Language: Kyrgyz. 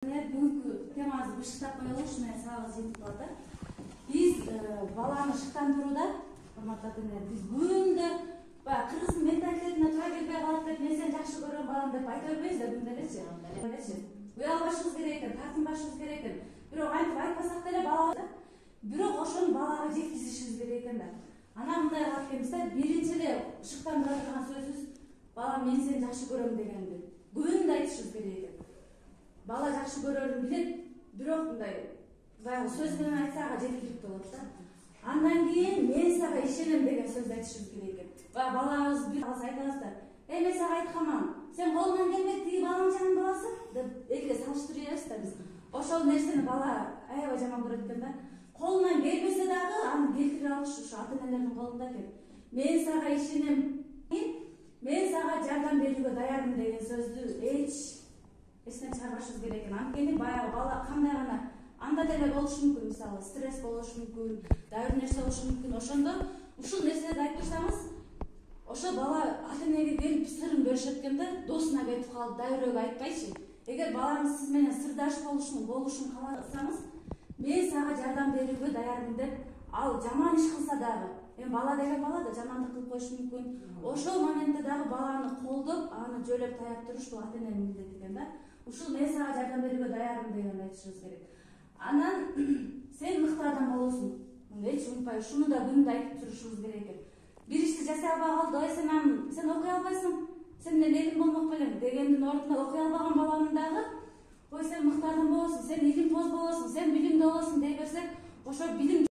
Бүгүнкү темабызды бышыктап коелу, ушуну менен сабагыбыз жетип калат. Биз баланы шыктандырууда, урматтуу ата-энелер, биз бүгүндө баягы кыргыздын менталитетине туура келбей калат деп, мен сени жакшы көрөм балам деп айта бербейбиз да бүгүндө элечи. Уялбашыбыз керек экен, тартынбашыбыз керек экен. Бирок антип айтпасак деле балага, бирок ошону балага жеткизишибиз керек экен да. Анан мындай кылат экенбиз да, биринчи эле шыктандыра турган сөзүбүз балам мен сени жакшы көрөм дегенди күбүндө айтышыбыз керек экен. Бала жакшы көрөрүн билет, бирок мындай баягы сөз менен айтса ага жеткиликтүү болот да. Андан кийин мен сага ишенем деген сөздү айтышыбыз керек экен. Баягы балабыз бир аз айтабыз да, мен сага айтканмын, сен колуңан келбей тиги баланын жанын баласы деп элге салыштырып ийебиз да биз. Ошол нерсени бала аябай жаман көрөт экен да. Колунан келбесе дагы аны келтире алыш ушу ата-энелердин колунда экен. Мен сага ишенем, мен сага жардам берүүгө даярмын деген сөздү эстен чыгарбашыбыз керек экен. Анткени баягы бала кандай гана анда деле болушу мүмкүн, мисалы стресс болушу мүмкүн, дагы бир нерсе болушу мүмкүн. Ошондо ушул нерселерди айтып турсаңыз, ошо бала ата-энеге келип сырын беришет экен да, досуна кетип калып дагы бирөөгө айтпайчы. Эгер балаңыз сиз менен сырдаш болушун кааласаңыз, мен сага жардам берүүгө даярмын деп, ал жаман иш кылса дагы, бала деген бала да жамандык кылып коюшу мүмкүн. Ошол моментте дагы баланы колдоп, аны жөлөп таяп туруш бул ата-эненин милдети экен да. Ушул мен сага жардам берүүгө даярмын дегенди айтышыбыз керек. Анан сен мыкты адам болосуң. Эч унутпай, ушуну да күндө айтып турушубуз керек экен. Бир ишти жасай албай калды, сен окуй албайсың, сен менен элим болмок белең дегендин ордуна окуй албаган баланын дагы, ой сен мыкты адам болосуң, сен илимпоз болосуң, сен билимдүү болосуң дей берсек, ошо билим